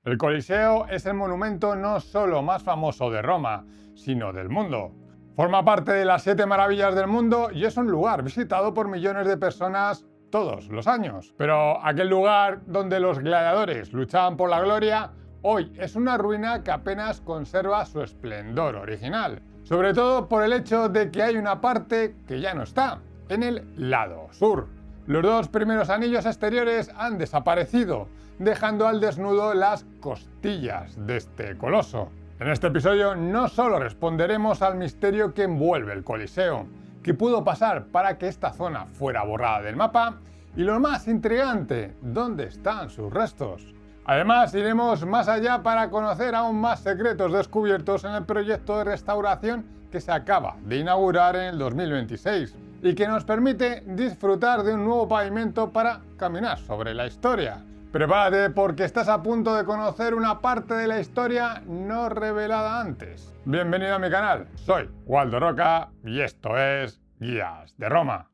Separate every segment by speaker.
Speaker 1: El Coliseo es el monumento no solo más famoso de Roma, sino del mundo. Forma parte de las 7 maravillas del mundo y es un lugar visitado por millones de personas todos los años. Pero aquel lugar donde los gladiadores luchaban por la gloria, hoy es una ruina que apenas conserva su esplendor original. Sobre todo por el hecho de que hay una parte que ya no está, en el lado sur. Los 2 primeros anillos exteriores han desaparecido, dejando al desnudo las costillas de este coloso. En este episodio no solo responderemos al misterio que envuelve el Coliseo, qué pudo pasar para que esta zona fuera borrada del mapa, y lo más intrigante, ¿dónde están sus restos? Además, iremos más allá para conocer aún más secretos descubiertos en el proyecto de restauración que se acaba de inaugurar en el 2026 y que nos permite disfrutar de un nuevo pavimento para caminar sobre la historia. Prepárate porque estás a punto de conocer una parte de la historia no revelada antes. Bienvenido a mi canal, soy Waldo Roca y esto es Guías de Roma.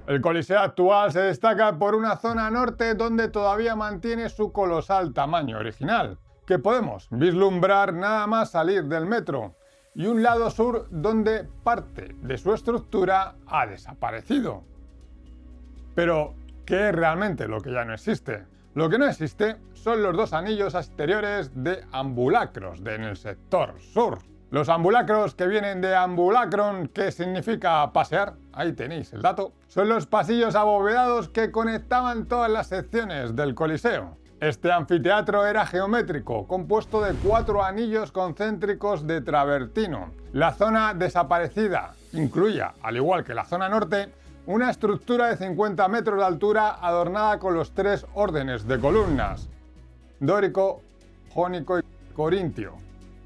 Speaker 1: El Coliseo actual se destaca por una zona norte donde todavía mantiene su colosal tamaño original, que podemos vislumbrar nada más salir del metro, y un lado sur donde parte de su estructura ha desaparecido. Pero, ¿qué es realmente lo que ya no existe? Lo que no existe son los 2 anillos exteriores de ambulacros en el sector sur. Los ambulacros, que vienen de ambulacron, que significa pasear, ahí tenéis el dato, son los pasillos abovedados que conectaban todas las secciones del Coliseo. Este anfiteatro era geométrico, compuesto de 4 anillos concéntricos de travertino. La zona desaparecida incluía, al igual que la zona norte, una estructura de 50 metros de altura adornada con los 3 órdenes de columnas: dórico, jónico y corintio.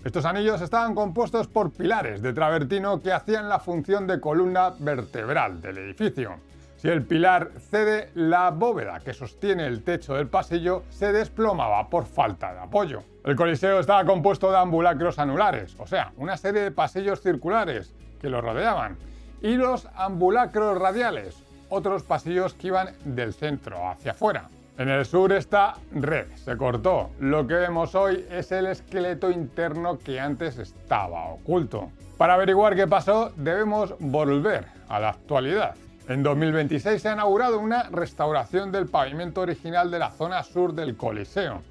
Speaker 1: Estos anillos estaban compuestos por pilares de travertino que hacían la función de columna vertebral del edificio. Si el pilar cede, la bóveda que sostiene el techo del pasillo se desplomaba por falta de apoyo. El Coliseo estaba compuesto de ambulacros anulares, o sea, una serie de pasillos circulares que lo rodeaban, y los ambulacros radiales, otros pasillos que iban del centro hacia afuera. En el sur esta red se cortó. Lo que vemos hoy es el esqueleto interno que antes estaba oculto. Para averiguar qué pasó, debemos volver a la actualidad. En 2026 se ha inaugurado una restauración del pavimento original de la zona sur del Coliseo.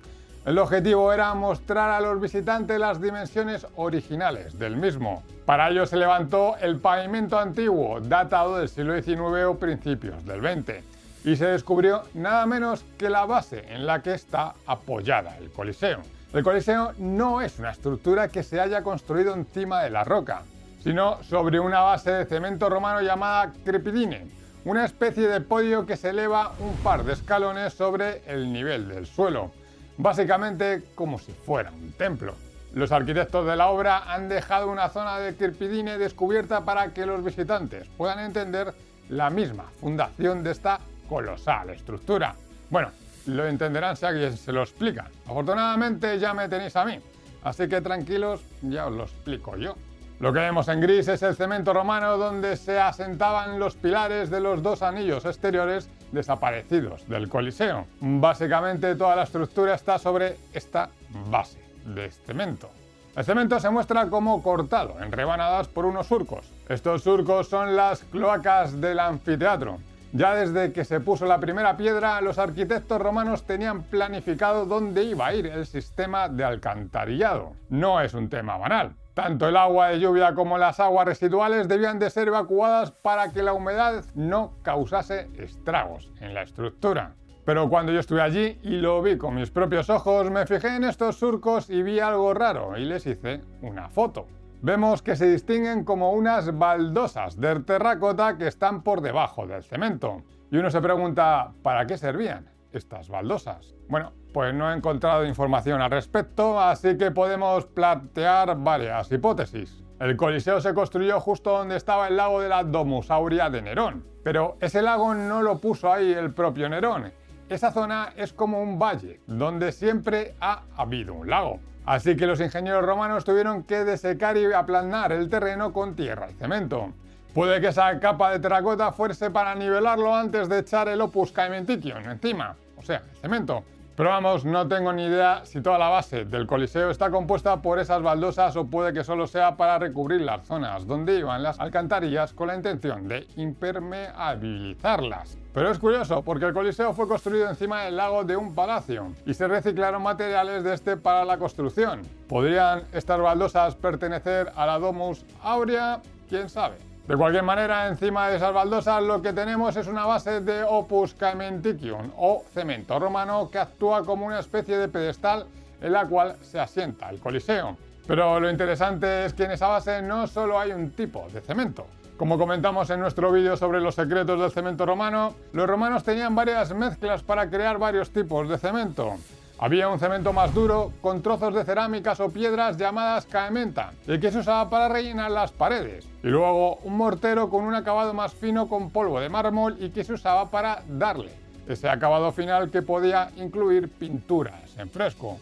Speaker 1: El objetivo era mostrar a los visitantes las dimensiones originales del mismo. Para ello se levantó el pavimento antiguo, datado del siglo XIX o principios del XX. Y se descubrió nada menos que la base en la que está apoyada el Coliseo. El Coliseo no es una estructura que se haya construido encima de la roca, sino sobre una base de cemento romano llamada crepidine, una especie de podio que se eleva un par de escalones sobre el nivel del suelo, básicamente como si fuera un templo. Los arquitectos de la obra han dejado una zona de crepidine descubierta para que los visitantes puedan entender la misma fundación de esta colosal estructura. Bueno, lo entenderán si alguien se lo explica. Afortunadamente ya me tenéis a mí, así que tranquilos, ya os lo explico yo. Lo que vemos en gris es el cemento romano donde se asentaban los pilares de los 2 anillos exteriores desaparecidos del Coliseo. Básicamente toda la estructura está sobre esta base de cemento. El cemento se muestra como cortado en rebanadas por unos surcos. Estos surcos son las cloacas del anfiteatro. Ya desde que se puso la primera piedra, los arquitectos romanos tenían planificado dónde iba a ir el sistema de alcantarillado. No es un tema banal. Tanto el agua de lluvia como las aguas residuales debían de ser evacuadas para que la humedad no causase estragos en la estructura. Pero cuando yo estuve allí y lo vi con mis propios ojos, me fijé en estos surcos y vi algo raro y les hice una foto. Vemos que se distinguen como unas baldosas de terracota que están por debajo del cemento. Y uno se pregunta, ¿para qué servían estas baldosas? Bueno, pues no he encontrado información al respecto, así que podemos plantear varias hipótesis. El Coliseo se construyó justo donde estaba el lago de la Domus Aurea de Nerón, pero ese lago no lo puso ahí el propio Nerón. Esa zona es como un valle, donde siempre ha habido un lago. Así que los ingenieros romanos tuvieron que desecar y aplanar el terreno con tierra y cemento. Puede que esa capa de terracota fuese para nivelarlo antes de echar el Opus Caementicium encima, o sea, el cemento. Pero vamos, no tengo ni idea si toda la base del Coliseo está compuesta por esas baldosas o puede que solo sea para recubrir las zonas donde iban las alcantarillas con la intención de impermeabilizarlas. Pero es curioso porque el Coliseo fue construido encima del lago de un palacio y se reciclaron materiales de este para la construcción. ¿Podrían estas baldosas pertenecer a la Domus Aurea? ¿Quién sabe? De cualquier manera, encima de esas baldosas lo que tenemos es una base de Opus Caementicium o cemento romano que actúa como una especie de pedestal en la cual se asienta el Coliseo. Pero lo interesante es que en esa base no solo hay un tipo de cemento. Como comentamos en nuestro vídeo sobre los secretos del cemento romano, los romanos tenían varias mezclas para crear varios tipos de cemento. Había un cemento más duro, con trozos de cerámicas o piedras llamadas caementa, el que se usaba para rellenar las paredes. Y luego un mortero con un acabado más fino con polvo de mármol y que se usaba para darle ese acabado final que podía incluir pinturas en fresco.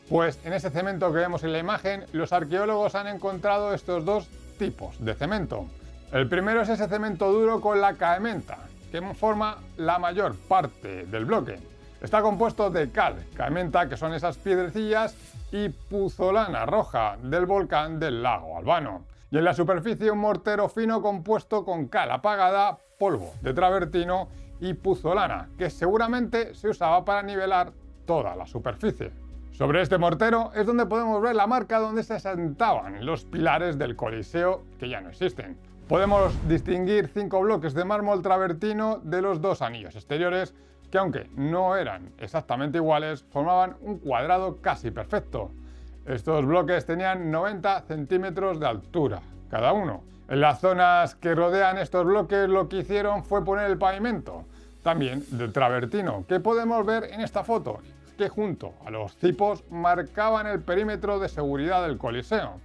Speaker 1: Pues en ese cemento que vemos en la imagen, los arqueólogos han encontrado estos dos tipos de cemento. El primero es ese cemento duro con la caementa, que forma la mayor parte del bloque. Está compuesto de cal, caementa, que son esas piedrecillas, y puzolana roja del volcán del lago Albano. Y en la superficie un mortero fino compuesto con cal apagada, polvo de travertino y puzolana, que seguramente se usaba para nivelar toda la superficie. Sobre este mortero es donde podemos ver la marca donde se asentaban los pilares del Coliseo, que ya no existen. Podemos distinguir 5 bloques de mármol travertino de los 2 anillos exteriores, que aunque no eran exactamente iguales, formaban un cuadrado casi perfecto. Estos bloques tenían 90 centímetros de altura cada uno. En las zonas que rodean estos bloques lo que hicieron fue poner el pavimento, también del travertino, que podemos ver en esta foto, que junto a los cipos marcaban el perímetro de seguridad del Coliseo.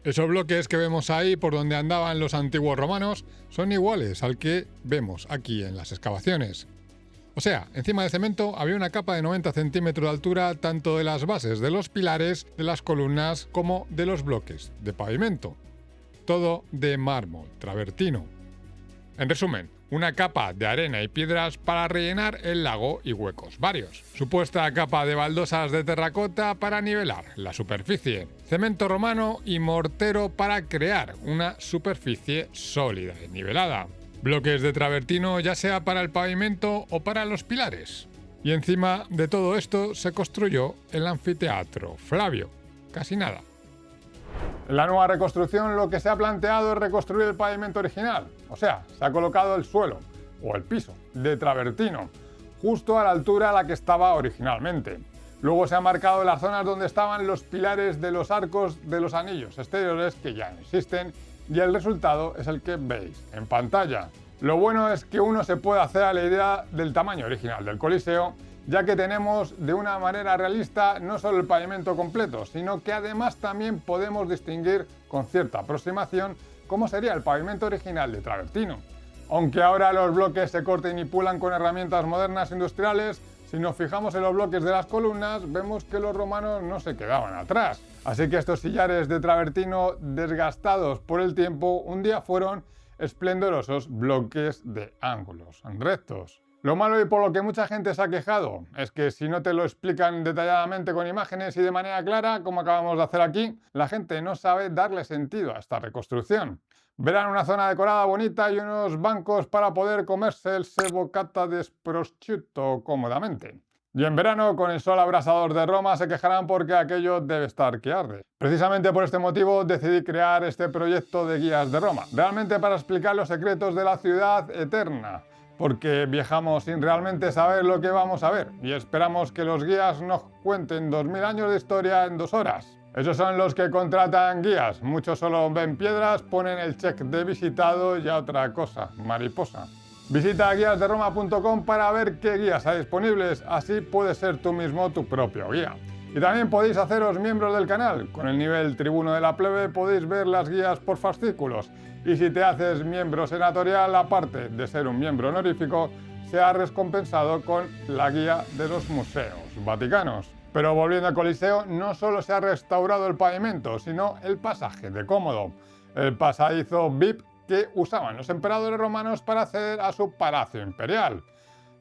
Speaker 1: Esos bloques que vemos ahí por donde andaban los antiguos romanos son iguales al que vemos aquí en las excavaciones. O sea, encima del cemento había una capa de 90 centímetros de altura tanto de las bases de los pilares, de las columnas, como de los bloques de pavimento. Todo de mármol travertino. En resumen, una capa de arena y piedras para rellenar el lago y huecos varios. Supuesta capa de baldosas de terracota para nivelar la superficie. Cemento romano y mortero para crear una superficie sólida y nivelada. Bloques de travertino ya sea para el pavimento o para los pilares. Y encima de todo esto se construyó el anfiteatro Flavio. Casi nada. En la nueva reconstrucción lo que se ha planteado es reconstruir el pavimento original. O sea, se ha colocado el suelo o el piso de travertino justo a la altura a la que estaba originalmente. Luego se han marcado las zonas donde estaban los pilares de los arcos de los anillos exteriores que ya no existen. Y el resultado es el que veis en pantalla. Lo bueno es que uno se puede hacer a la idea del tamaño original del Coliseo, ya que tenemos de una manera realista no solo el pavimento completo, sino que además también podemos distinguir con cierta aproximación cómo sería el pavimento original de travertino. Aunque ahora los bloques se corten y pulan con herramientas modernas industriales, si nos fijamos en los bloques de las columnas, vemos que los romanos no se quedaban atrás. Así que estos sillares de travertino desgastados por el tiempo un día fueron esplendorosos bloques de ángulos rectos. Lo malo y por lo que mucha gente se ha quejado es que si no te lo explican detalladamente con imágenes y de manera clara, como acabamos de hacer aquí, la gente no sabe darle sentido a esta reconstrucción. Verán una zona decorada bonita y unos bancos para poder comerse el sebocata de prosciutto cómodamente. Y en verano, con el sol abrasador de Roma, se quejarán porque aquello debe estar que arde. Precisamente por este motivo decidí crear este proyecto de guías de Roma, realmente para explicar los secretos de la ciudad eterna, porque viajamos sin realmente saber lo que vamos a ver y esperamos que los guías nos cuenten 2000 años de historia en 2 horas. Esos son los que contratan guías, muchos solo ven piedras, ponen el check de visitado y a otra cosa, mariposa. Visita guiasderoma.com para ver qué guías hay disponibles, así puedes ser tú mismo tu propio guía. Y también podéis haceros miembros del canal, con el nivel tribuno de la plebe podéis ver las guías por fascículos, y si te haces miembro senatorial, aparte de ser un miembro honorífico, se ha recompensado con la guía de los museos vaticanos. Pero volviendo al Coliseo, no solo se ha restaurado el pavimento, sino el pasaje de Cómodo, el pasadizo VIP que usaban los emperadores romanos para acceder a su palacio imperial.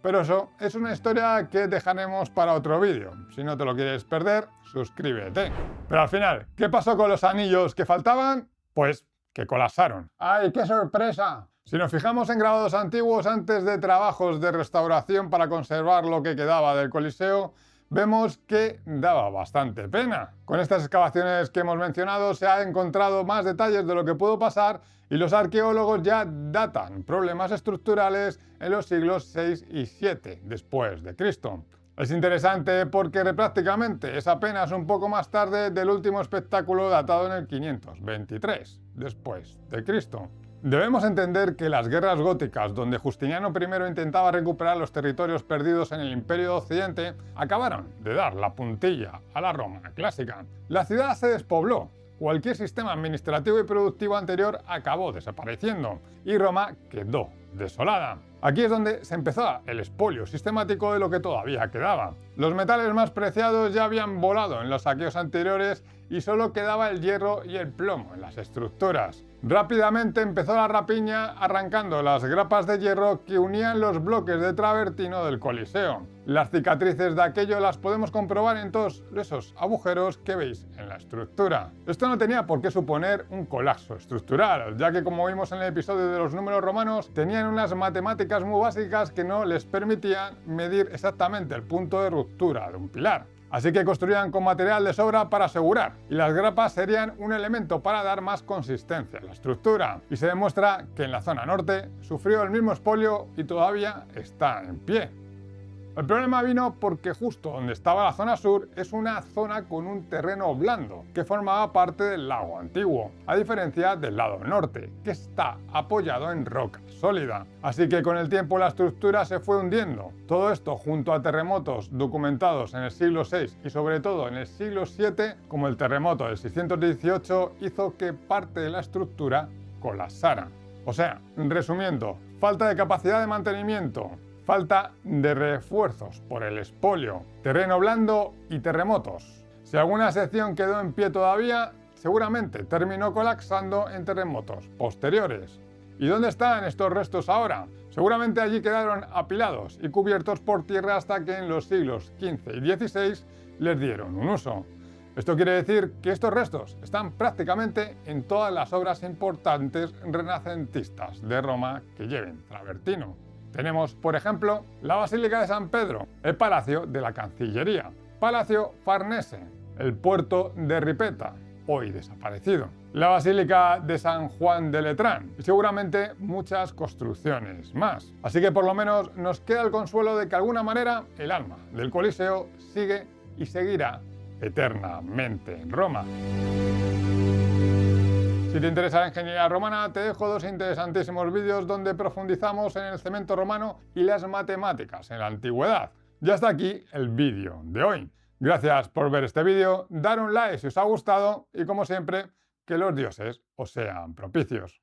Speaker 1: Pero eso es una historia que dejaremos para otro vídeo. Si no te lo quieres perder, suscríbete. Pero al final, ¿qué pasó con los anillos que faltaban? Pues que colapsaron. ¡Ay, qué sorpresa! Si nos fijamos en grabados antiguos antes de trabajos de restauración para conservar lo que quedaba del Coliseo, vemos que daba bastante pena. Con estas excavaciones que hemos mencionado se han encontrado más detalles de lo que pudo pasar y los arqueólogos ya datan problemas estructurales en los siglos 6 y 7 después de Cristo. Es interesante porque prácticamente es apenas un poco más tarde del último espectáculo datado en el 523 después de Cristo. Debemos entender que las guerras góticas, donde Justiniano I intentaba recuperar los territorios perdidos en el Imperio de Occidente, acabaron de dar la puntilla a la Roma clásica. La ciudad se despobló, cualquier sistema administrativo y productivo anterior acabó desapareciendo y Roma quedó desolada. Aquí es donde se empezó el expolio sistemático de lo que todavía quedaba. Los metales más preciados ya habían volado en los saqueos anteriores y solo quedaba el hierro y el plomo en las estructuras. Rápidamente empezó la rapiña arrancando las grapas de hierro que unían los bloques de travertino del Coliseo. Las cicatrices de aquello las podemos comprobar en todos esos agujeros que veis en la estructura. Esto no tenía por qué suponer un colapso estructural, ya que como vimos en el episodio de los números romanos, tenían unas matemáticas muy básicas que no les permitían medir exactamente el punto de ruptura de un pilar. Así que construían con material de sobra para asegurar, y las grapas serían un elemento para dar más consistencia a la estructura. Y se demuestra que en la zona norte sufrió el mismo expolio y todavía está en pie. El problema vino porque justo donde estaba la zona sur es una zona con un terreno blando que formaba parte del lago antiguo, a diferencia del lado norte, que está apoyado en roca sólida. Así que con el tiempo la estructura se fue hundiendo. Todo esto junto a terremotos documentados en el siglo VI y sobre todo en el siglo VII, como el terremoto del 618, hizo que parte de la estructura colapsara. O sea, resumiendo, falta de capacidad de mantenimiento, falta de refuerzos por el expolio, terreno blando y terremotos. Si alguna sección quedó en pie todavía, seguramente terminó colapsando en terremotos posteriores. ¿Y dónde están estos restos ahora? Seguramente allí quedaron apilados y cubiertos por tierra hasta que en los siglos XV y XVI les dieron un uso. Esto quiere decir que estos restos están prácticamente en todas las obras importantes renacentistas de Roma que lleven travertino. Tenemos, por ejemplo, la Basílica de San Pedro, el Palacio de la Cancillería, Palacio Farnese, el puerto de Ripetta, hoy desaparecido, la Basílica de San Juan de Letrán y seguramente muchas construcciones más. Así que por lo menos nos queda el consuelo de que de alguna manera el alma del Coliseo sigue y seguirá eternamente en Roma. Si te interesa la ingeniería romana, te dejo dos interesantísimos vídeos donde profundizamos en el cemento romano y las matemáticas en la antigüedad. Ya está aquí el vídeo de hoy. Gracias por ver este vídeo, dar un like si os ha gustado y como siempre, que los dioses os sean propicios.